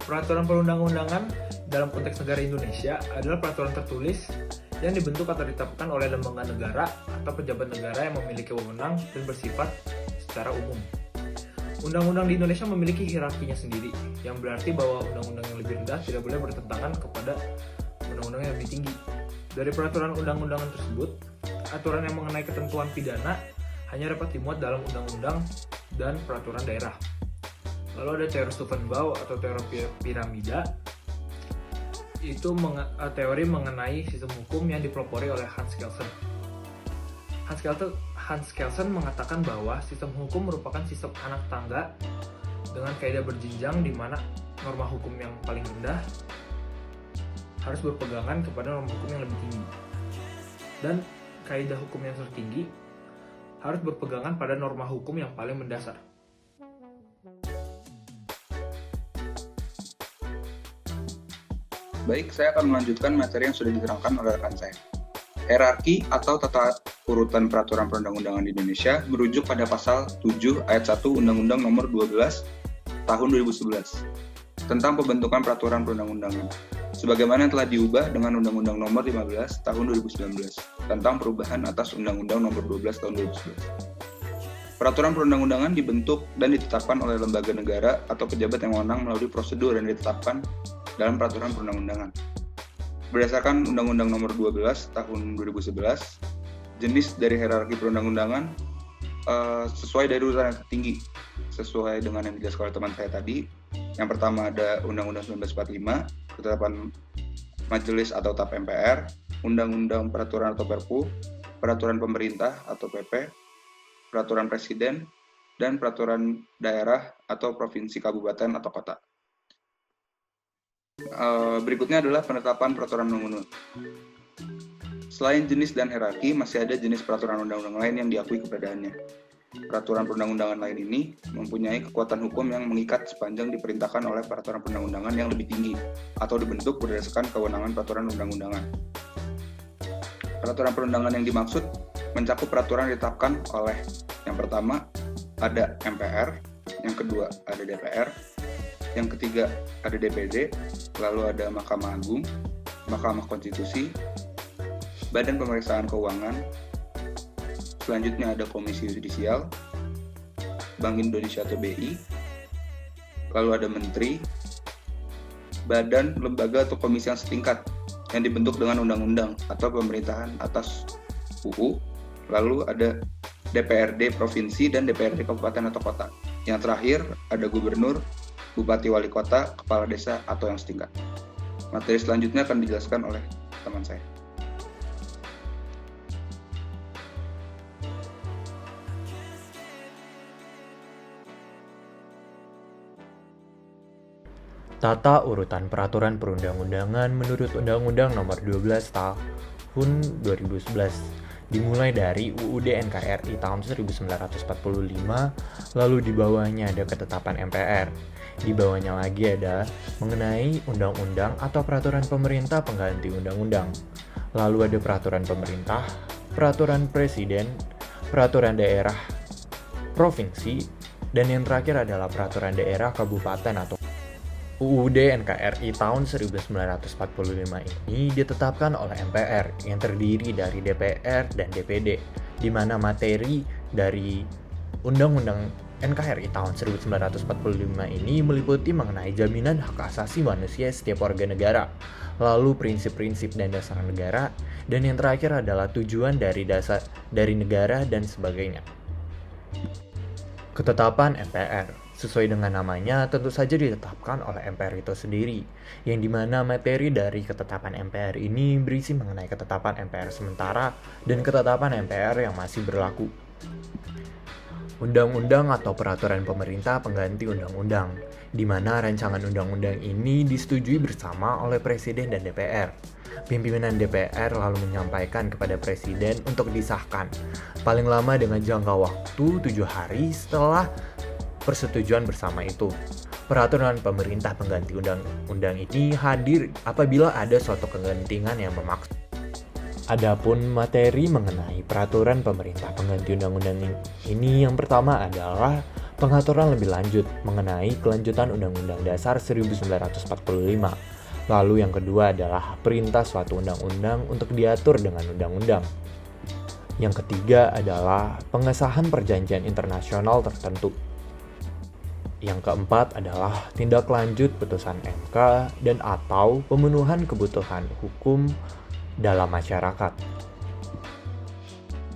Peraturan perundang-undangan dalam konteks negara Indonesia adalah peraturan tertulis yang dibentuk atau ditetapkan oleh lembaga negara atau pejabat negara yang memiliki wewenang dan bersifat secara umum. Undang-undang di Indonesia memiliki hierarkinya sendiri, yang berarti bahwa undang-undang yang lebih rendah tidak boleh bertentangan kepada undang-undang yang lebih tinggi. Dari peraturan undang-undangan tersebut, aturan yang mengenai ketentuan pidana hanya dapat dimuat dalam undang-undang dan peraturan daerah. Lalu ada teori Stufenbau atau teori piramida. Itu teori mengenai sistem hukum yang dipelopori oleh Hans Kelsen. Hans Kelsen mengatakan bahwa sistem hukum merupakan sistem anak tangga dengan kaidah berjenjang di mana norma hukum yang paling rendah harus berpegangan kepada norma hukum yang lebih tinggi. Dan kaidah hukum yang tertinggi harus berpegangan pada norma hukum yang paling mendasar. Baik, saya akan melanjutkan materi yang sudah diterangkan oleh rekan saya. Hierarki atau tata urutan peraturan perundang-undangan di Indonesia merujuk pada pasal 7 ayat 1 Undang-Undang Nomor 12 Tahun 2011 tentang pembentukan peraturan perundang-undangan, sebagaimana telah diubah dengan Undang-Undang Nomor 15 Tahun 2019 tentang perubahan atas Undang-Undang Nomor 12 Tahun 2011. Peraturan perundang-undangan dibentuk dan ditetapkan oleh lembaga negara atau pejabat yang wewenang melalui prosedur yang ditetapkan dalam peraturan perundang-undangan. Berdasarkan Undang-Undang Nomor 12 Tahun 2011, jenis dari hierarki perundang-undangan sesuai dari urutan yang tertinggi, sesuai dengan yang dijelaskan oleh teman saya tadi. Yang pertama ada Undang-Undang 1945, ketetapan Majelis atau TAP MPR, Undang-Undang Peraturan atau Perpu, Peraturan Pemerintah atau PP, Peraturan Presiden, dan Peraturan Daerah atau Provinsi, Kabupaten, atau Kota. Berikutnya adalah penetapan peraturan undang-undang. Selain jenis dan hierarki, masih ada jenis peraturan undang-undang lain yang diakui keberadaannya. Peraturan perundang-undangan lain ini mempunyai kekuatan hukum yang mengikat sepanjang diperintahkan oleh peraturan perundang-undangan yang lebih tinggi atau dibentuk berdasarkan kewenangan peraturan undang-undangan. Peraturan perundangan yang dimaksud mencakup peraturan yang ditetapkan oleh yang pertama ada MPR, yang kedua ada DPR, yang ketiga ada DPD, lalu ada Mahkamah Agung, Mahkamah Konstitusi, Badan Pemeriksaan Keuangan, selanjutnya ada Komisi Yudisial, Bank Indonesia atau BI, lalu ada Menteri, badan, lembaga atau komisi yang setingkat yang dibentuk dengan undang-undang atau pemerintahan atas UU, lalu ada DPRD Provinsi dan DPRD Kabupaten atau Kota. Yang terakhir ada Gubernur, Bupati Wali Kota, Kepala Desa, atau yang setingkat. Materi selanjutnya akan dijelaskan oleh teman saya. Tata urutan peraturan perundang-undangan menurut Undang-Undang Nomor 12 Tahun 2011 dimulai dari UUD NKRI tahun 1945, lalu di bawahnya ada ketetapan MPR. Di bawahnya lagi ada mengenai undang-undang atau peraturan pemerintah pengganti undang-undang. Lalu ada peraturan pemerintah, peraturan presiden, peraturan daerah, provinsi, dan yang terakhir adalah peraturan daerah kabupaten atau UUD NKRI tahun 1945 ini ditetapkan oleh MPR yang terdiri dari DPR dan DPD, di mana materi dari Undang-Undang NKRI tahun 1945 ini meliputi mengenai jaminan hak asasi manusia setiap warga negara, lalu prinsip-prinsip dan dasar negara, dan yang terakhir adalah tujuan dari negara dan sebagainya. Ketetapan MPR sesuai dengan namanya tentu saja ditetapkan oleh MPR itu sendiri, yang dimana materi dari ketetapan MPR ini berisi mengenai ketetapan MPR sementara dan ketetapan MPR yang masih berlaku. Undang-undang atau peraturan pemerintah pengganti undang-undang, di mana rancangan undang-undang ini disetujui bersama oleh Presiden dan DPR. Pimpinan DPR lalu menyampaikan kepada Presiden untuk disahkan, paling lama dengan jangka waktu 7 hari setelah persetujuan bersama itu. Peraturan pemerintah pengganti undang-undang ini hadir apabila ada suatu kegentingan yang memaksa. Adapun materi mengenai peraturan pemerintah pengganti undang-undang ini yang pertama adalah pengaturan lebih lanjut mengenai kelanjutan Undang-Undang Dasar 1945. Lalu yang kedua adalah perintah suatu undang-undang untuk diatur dengan undang-undang. Yang ketiga adalah pengesahan perjanjian internasional tertentu. Yang keempat adalah tindak lanjut putusan MK dan atau pemenuhan kebutuhan hukum dalam masyarakat.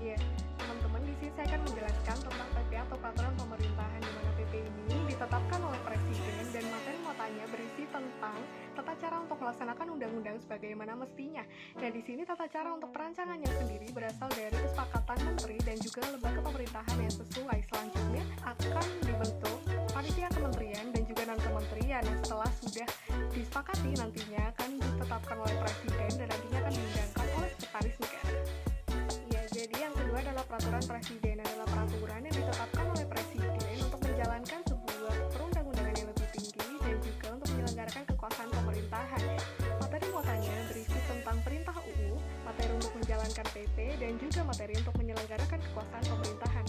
Iya, teman-teman, di sini saya akan menjelaskan tentang PP atau peraturan pemerintahan, di mana PP ini ditetapkan oleh Presiden dan materi muatannya berisi tentang tata cara untuk melaksanakan undang-undang sebagaimana mestinya. Nah, di sini tata cara untuk perancangannya sendiri berasal dari kesepakatan menteri dan juga lembaga pemerintahan yang sesuai. Selanjutnya akan dibentuk panitia kementerian dan juga non-kementerian yang setelah sudah disepakati nantinya akan ditetapkan oleh Presiden dan nantinya akan diundangkan oleh Sekretaris Negara. Ya, jadi yang kedua adalah peraturan Presiden, adalah peraturan yang ditetapkan oleh Presiden untuk menjalankan sebuah perundang-undangan yang lebih tinggi dan juga untuk menyelenggarakan kekuasaan pemerintahan. Materi muatannya berisi tentang perintah UU, materi untuk menjalankan PP, dan juga materi untuk menyelenggarakan kekuasaan pemerintahan.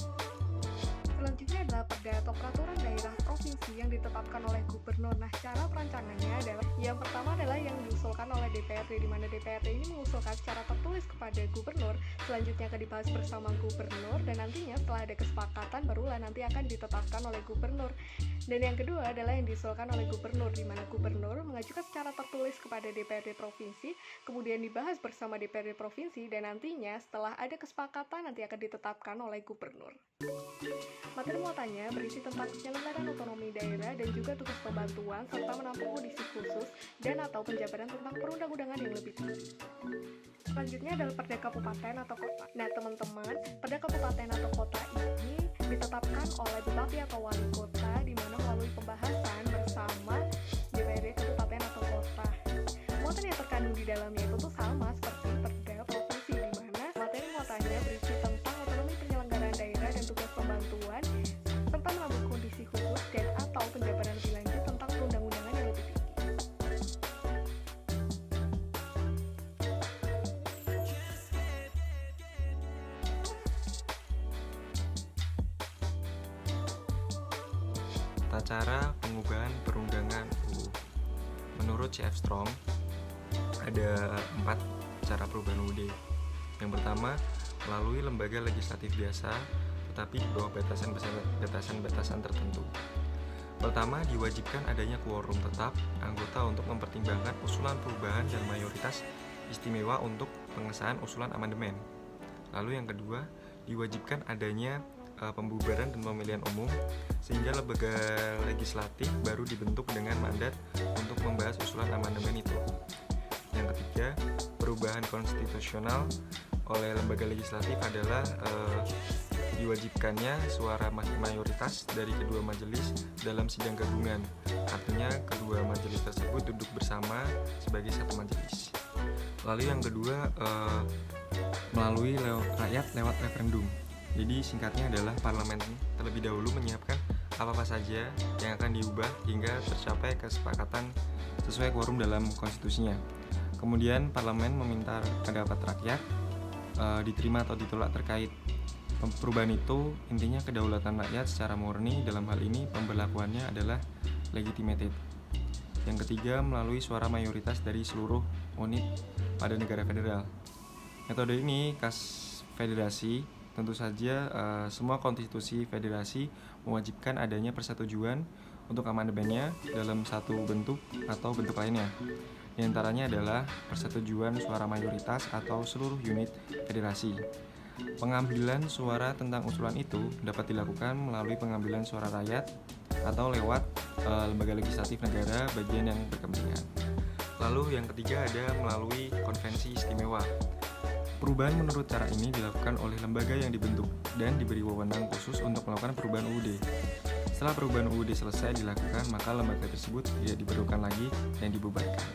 Selanjutnya adalah perda atau peraturan daerah provinsi yang ditetapkan oleh gubernur. Nah, cara perancangannya adalah yang pertama adalah yang diusulkan oleh DPRD, di mana DPRD ini mengusulkan secara tertulis kepada gubernur, selanjutnya akan dibahas bersama gubernur, dan nantinya setelah ada kesepakatan barulah nanti akan ditetapkan oleh gubernur. Dan yang kedua adalah yang diusulkan oleh gubernur, di mana gubernur mengajukan secara tertulis kepada DPRD provinsi, kemudian dibahas bersama DPRD provinsi, dan nantinya setelah ada kesepakatan nanti akan ditetapkan oleh gubernur. Materi muatannya berisi tentang penyelenggaraan otonomi daerah dan juga tugas pembantuan serta menampung kondisi khusus dan atau penjabaran tentang perundang-undangan yang lebih tinggi. Selanjutnya adalah perda kabupaten atau kota. Nah, teman-teman, perda kabupaten atau kota ini ditetapkan oleh bupati atau wali kota, di mana melalui pembahasan bersama DPRD kabupaten atau kota. Muatan yang terkandung di dalamnya itu tuh sama seperti perda provinsi, di mana materi muatannya berisi tentang otonomi penyelenggaraan daerah dan tugas pembantuan serta menambah kondisi khusus dan atau penjabaran lebih lanjut tentang perundang-undangan yang lebih tinggi. Tata cara pengubahan perundangan UU. Menurut C.F. Strong, ada 4 cara perubahan UUD. Yang pertama, melalui lembaga legislatif biasa, tetapi di bawah batasan-batasan tertentu. Pertama, diwajibkan adanya quorum tetap anggota untuk mempertimbangkan usulan perubahan dan mayoritas istimewa untuk pengesahan usulan amandemen. Lalu yang kedua, diwajibkan adanya pembubaran dan pemilihan umum, sehingga lembaga legislatif baru dibentuk dengan mandat untuk membahas usulan amandemen itu. Yang ketiga, perubahan konstitusional oleh lembaga legislatif adalah diwajibkannya suara mayoritas dari kedua majelis dalam sidang gabungan. Artinya kedua majelis tersebut duduk bersama sebagai satu majelis. Lalu yang kedua, melalui rakyat lewat referendum. Jadi singkatnya adalah parlemen terlebih dahulu menyiapkan apa-apa saja yang akan diubah hingga tercapai kesepakatan sesuai quorum dalam konstitusinya. Kemudian parlemen meminta pendapat rakyat, diterima atau ditolak terkait perubahan itu. Intinya kedaulatan rakyat secara murni, dalam hal ini pemberlakuannya adalah legitimated. Yang ketiga, melalui suara mayoritas dari seluruh unit pada negara federal. Metode ini khas federasi. Tentu saja semua konstitusi federasi mewajibkan adanya persetujuan untuk amandemennya dalam satu bentuk atau bentuk lainnya. Di antaranya adalah persetujuan suara mayoritas atau seluruh unit federasi. Pengambilan suara tentang usulan itu dapat dilakukan melalui pengambilan suara rakyat atau lewat lembaga legislatif negara bagian yang berkepentingan. Lalu yang ketiga ada melalui konvensi istimewa. Perubahan menurut cara ini dilakukan oleh lembaga yang dibentuk dan diberi wewenang khusus untuk melakukan perubahan UUD. Setelah perubahan UUD selesai dilakukan, maka lembaga tersebut tidak diperlukan lagi dan dibubarkan.